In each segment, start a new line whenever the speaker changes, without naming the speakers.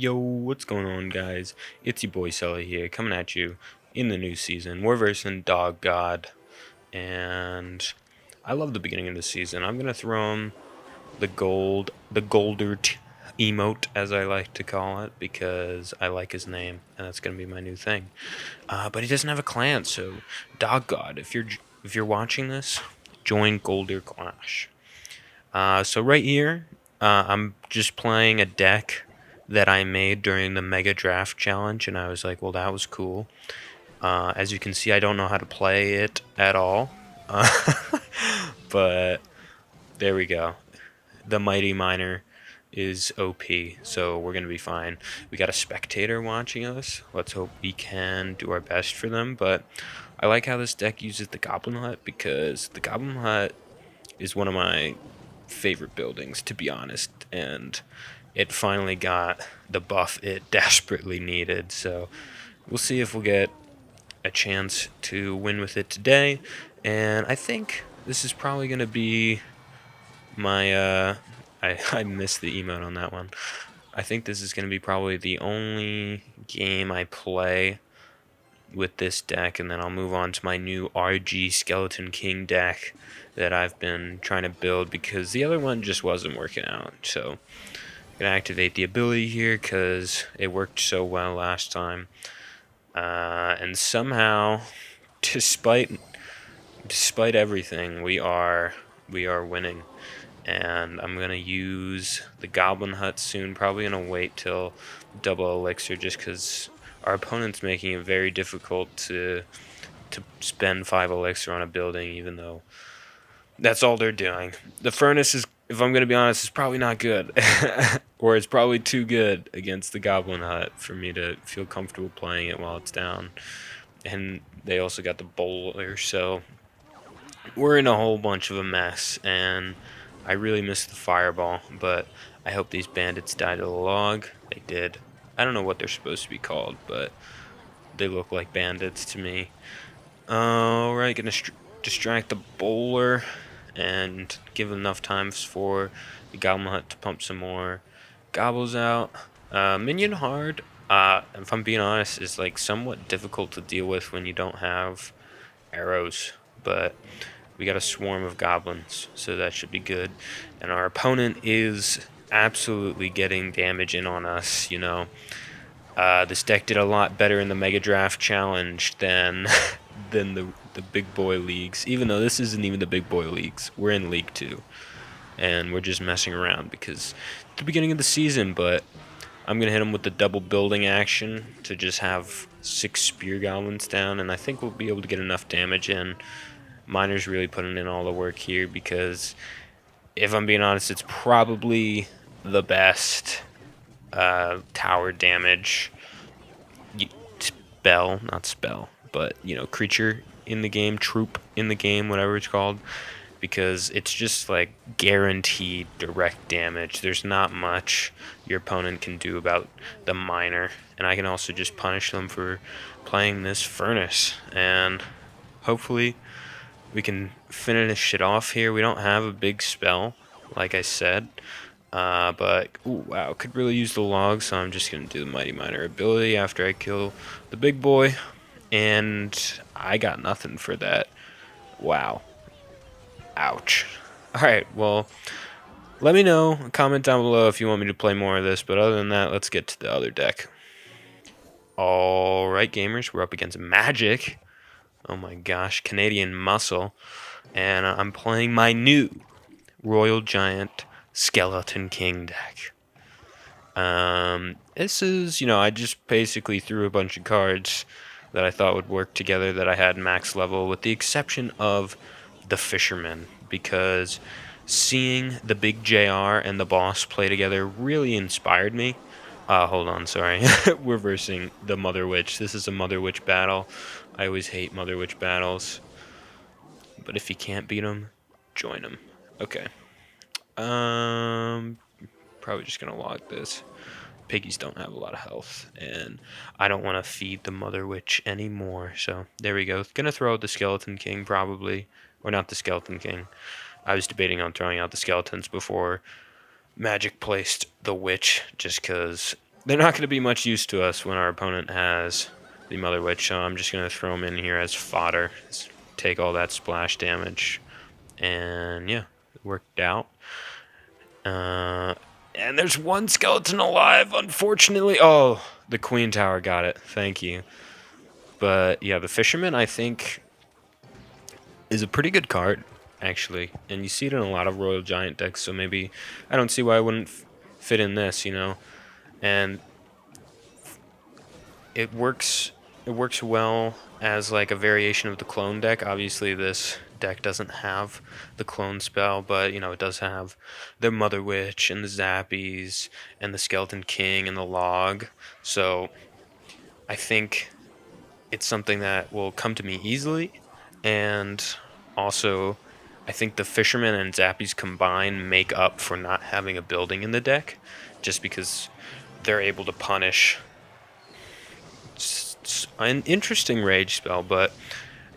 Yo, what's going on, guys? It's your boy Sully here, coming at you in the new season. We're versing Dog God, and I love the beginning of the season. I'm gonna throw him the Goldert emote, as I like to call it, because I like his name, and that's gonna be my new thing. But he doesn't have a clan, so Dog God, if you're watching this, join Golder Clash. So right here, I'm just playing a deck that I made during the Mega Draft Challenge, and I was like, well, that was cool. As you can see, I don't know how to play it at all, uh, but there we go. The Mighty Miner is OP, so we're gonna be fine. We got a spectator watching us. Let's hope we can do our best for them. But I like how this deck uses the Goblin Hut because the Goblin Hut is one of my favorite buildings, to be honest, and it finally got the buff it desperately needed. So we'll see if we'll get a chance to win with it today. And I think this is probably going to be my. I missed the emote on that one. I think this is going to be probably the only game I play with this deck, and then I'll move on to my new RG Skeleton King deck that I've been trying to build because the other one just wasn't working out. So I'm gonna activate the ability here because it worked so well last time, and somehow, despite despite everything, we are winning. And I'm gonna use the Goblin Hut soon. Probably gonna wait till double elixir just because our opponent's making it very difficult to spend 5 elixir on a building, even though that's all they're doing. The furnace is, if I'm gonna be honest, is probably not good, or it's probably too good against the Goblin Hut for me to feel comfortable playing it while it's down. And they also got the bowler, so we're in a whole bunch of a mess, and I really miss the fireball, but I hope these bandits die to the log. They did. I don't know what they're supposed to be called, but they look like bandits to me. Alright, gonna distract the bowler and give enough times for the Goblin Hut to pump some more gobbles out. Minion hard, if I'm being honest, is like somewhat difficult to deal with when you don't have arrows, but we got a swarm of goblins, so that should be good. And our opponent is absolutely getting damage in on us, you know. This deck did a lot better in the Mega Draft Challenge than than the big boy leagues. Even though this isn't even the big boy leagues, we're in League 2, and we're just messing around because it's the beginning of the season. But I'm gonna hit him with the double building action to just have 6 spear goblins down, and I think we'll be able to get enough damage in. Miner's really putting in all the work here because, if I'm being honest, it's probably the best tower damage spell, not spell, but creature in the game, troop in the game, whatever it's called, because it's just like guaranteed direct damage. There's not much your opponent can do about the miner, and I can also just punish them for playing this furnace, and hopefully we can finish it off here. We don't have a big spell, like I said, but ooh, wow, could really use the log, so I'm just gonna do the Mighty Miner ability after I kill the big boy, and I got nothing for that. Wow, ouch. All right, well, let me know, comment down below if you want me to play more of this, but other than that, let's get to the other deck. All right, gamers, we're up against Magic. Oh my gosh, Canadian Muscle, and I'm playing my new Royal Giant Skeleton King deck. This is, I just basically threw a bunch of cards that I thought would work together that I had max level, with the exception of the Fisherman, because seeing the big JR and the boss play together really inspired me. Hold on, sorry. We're versing the Mother Witch. This is a Mother Witch battle. I always hate Mother Witch battles, but if you can't beat them, join them. Okay. Probably just gonna log this. Piggies don't have a lot of health, and I don't want to feed the Mother Witch anymore. So there we go. Gonna throw out the Skeleton King probably, or not the Skeleton King. I was debating on throwing out the skeletons before Magic placed the Witch, just because they're not going to be much use to us when our opponent has the Mother Witch, so I'm just going to throw them in here as fodder. Take all that splash damage, and yeah, it worked out. And there's one skeleton alive, unfortunately. Oh, the Queen Tower got it. Thank you. But yeah, the Fisherman, I think, is a pretty good card, actually. And you see it in a lot of Royal Giant decks, so maybe I don't see why I wouldn't fit in this, you know? And it works well as like a variation of the clone deck. Obviously this deck doesn't have the clone spell, but you know, it does have the Mother Witch and the Zappies and the Skeleton King and the Log. So I think it's something that will come to me easily, and also I think the Fisherman and Zappies combined make up for not having a building in the deck, just because they're able to punish an interesting rage spell, but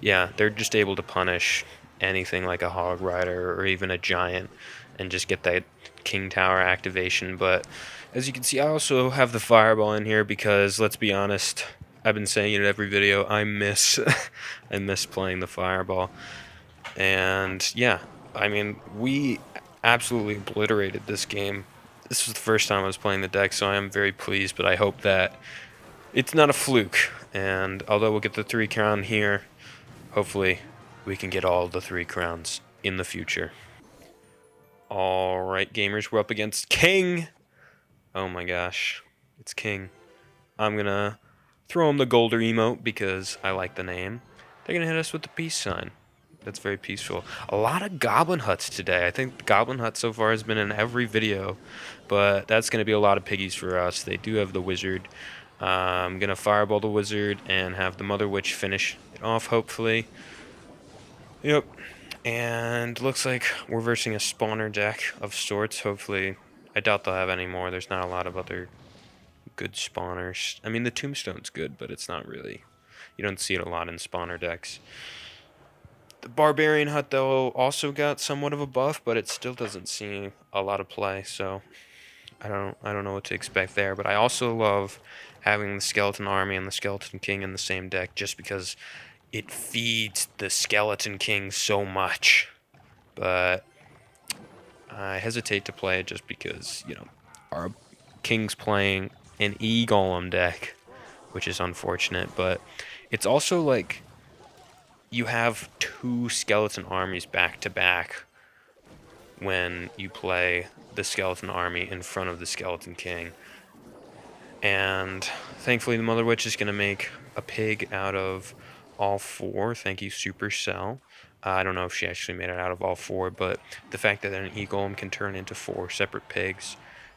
yeah, they're just able to punish anything like a Hog Rider or even a Giant and just get that King Tower activation. But as you can see, I also have the Fireball in here because, let's be honest, I've been saying it in every video, I miss I miss playing the Fireball. And yeah, I mean, we absolutely obliterated this game. This was the first time I was playing the deck, so I am very pleased, but I hope that it's not a fluke. And although we'll get the 3 crown here, hopefully we can get all the 3 crowns in the future. Alright, gamers, we're up against King. Oh my gosh, it's King. I'm gonna throw him the Golder emote because I like the name. They're gonna hit us with the peace sign. That's very peaceful. A lot of Goblin Huts today. I think the Goblin Hut so far has been in every video, but that's going to be a lot of piggies for us. They do have the Wizard. I'm going to Fireball the Wizard and have the Mother Witch finish it off, hopefully. Yep. And looks like we're versing a spawner deck of sorts, hopefully. I doubt they'll have any more. There's not a lot of other good spawners. I mean, the Tombstone's good, but it's not really... You don't see it a lot in spawner decks. The Barbarian Hut, though, also got somewhat of a buff, but it still doesn't see a lot of play, so I don't know what to expect there. But I also love having the Skeleton Army and the Skeleton King in the same deck, just because it feeds the Skeleton King so much. But I hesitate to play it just because, you know, our King's playing an E-Golem deck, which is unfortunate. But it's also like you have 2 skeleton armies back to back when you play the Skeleton Army in front of the Skeleton King. And thankfully the Mother Witch is going to make a pig out of all 4. Thank you, Supercell. I don't know if she actually made it out of all 4, but the fact that an E-Golem can turn into 4 separate pigs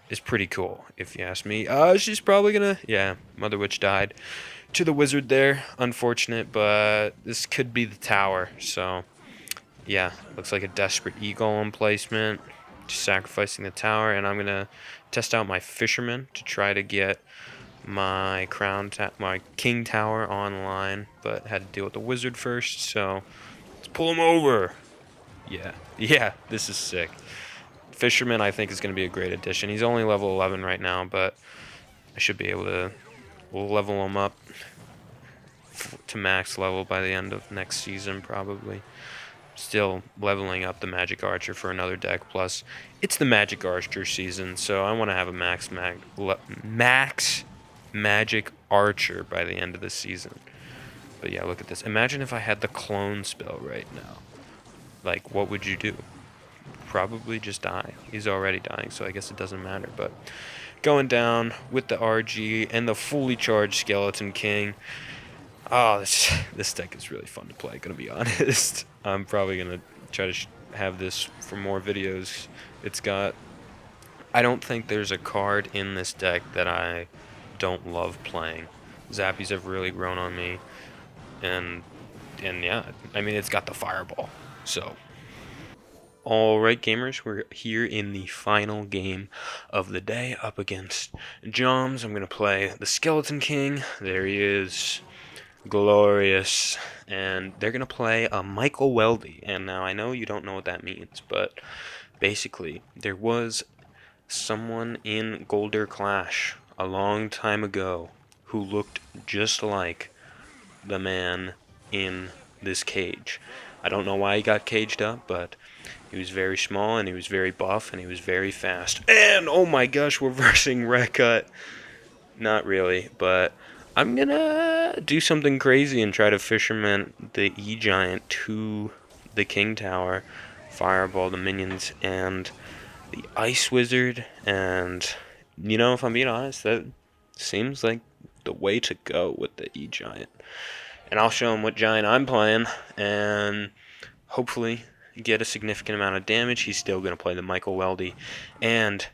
is pretty cool, if you ask me. She's probably going to... Yeah, Mother Witch died to the Wizard there. Unfortunate, but this could be the tower. So, yeah, looks like a desperate E-Golem placement. Just sacrificing the tower, and I'm going to test out my Fisherman to try to get my my King Tower online, but had to deal with the Wizard first, so let's pull him over. Yeah, this is sick. Fisherman, I think, is going to be a great addition. He's only level 11 right now, but I should be able to level him up to max level by the end of next season, probably. Still leveling up the Magic Archer for another deck, plus it's the Magic Archer season, so I want to have a max Magic Archer by the end of the season. But yeah, look at this. Imagine if I had the clone spell right now. Like, what would you do? Probably just die. He's already dying, so I guess it doesn't matter. But going down with the RG and the fully charged Skeleton King. Oh, this deck is really fun to play, gonna be honest. I'm probably gonna try to have this for more videos. I don't think there's a card in this deck that I don't love playing. Zappies have really grown on me, and yeah, I mean, it's got the Fireball, so. Alright, gamers, we're here in the final game of the day up against Joms. I'm gonna play the Skeleton King. There he is. Glorious. And they're gonna play a Michael Weldy. And now I know you don't know what that means, but basically there was someone in Golder Clash a long time ago who looked just like the man in this cage. I don't know why he got caged up, but he was very small and he was very buff and he was very fast. And oh my gosh, reversing red cut. Not really, but I'm gonna do something crazy and try to fisherman the E-Giant to the King Tower, fireball the minions and the Ice Wizard, and if I'm being honest, that seems like the way to go with the E-Giant. And I'll show him what giant I'm playing, and hopefully get a significant amount of damage. He's still going to play the Michael Weldy, and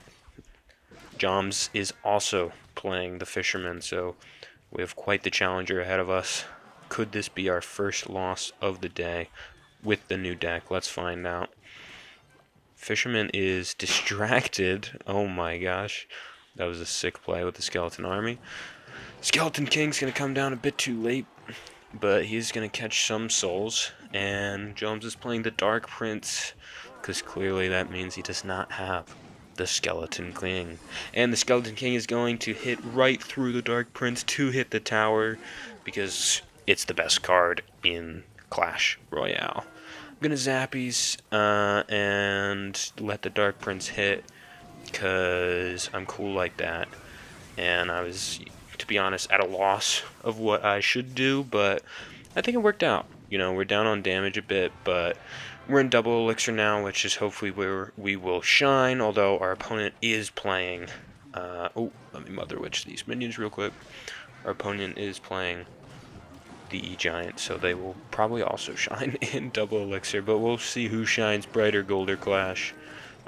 Joms is also playing the Fisherman, so we have quite the challenger ahead of us. Could this be our first loss of the day with the new deck? Let's find out. Fisherman is distracted. Oh my gosh. That was a sick play with the Skeleton Army. Skeleton King's going to come down a bit too late, but he's going to catch some souls. And Jones is playing the Dark Prince, because clearly that means he does not have the Skeleton King. And the Skeleton King is going to hit right through the Dark Prince to hit the tower, because it's the best card in Clash Royale. I'm going to Zappies and let the Dark Prince hit, because I'm cool like that. And I was, to be honest, at a loss of what I should do, but I think it worked out. We're down on damage a bit, but we're in double elixir now, which is hopefully where we will shine, although our opponent is playing... let me Mother Witch these minions real quick. Our opponent is playing the E-Giant, so they will probably also shine in double elixir, but we'll see who shines brighter, Golder Clash.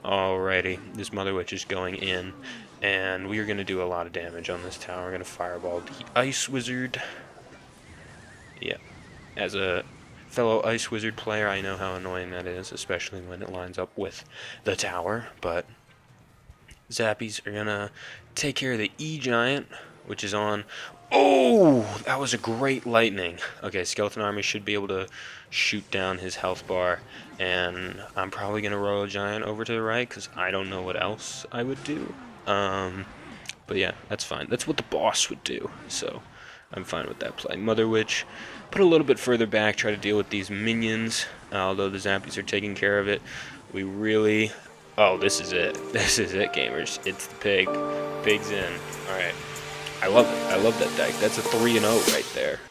Alrighty, this Mother Witch is going in, and we are going to do a lot of damage on this tower. We're going to fireball the Ice Wizard. Yeah, as a fellow Ice Wizard player, I know how annoying that is, especially when it lines up with the tower, but Zappies are going to take care of the E-Giant, which is on... Oh, that was a great lightning. Okay, Skeleton Army should be able to shoot down his health bar, and I'm probably going to roll a giant over to the right, because I don't know what else I would do. But yeah, that's fine. That's what the boss would do, so I'm fine with that play. Mother Witch, put a little bit further back, try to deal with these minions, although the Zappies are taking care of it. We really... Oh, this is it. This is it, gamers. It's the pig. Pig's in. Alright. I love it. I love that deck. That's a 3-0 right there.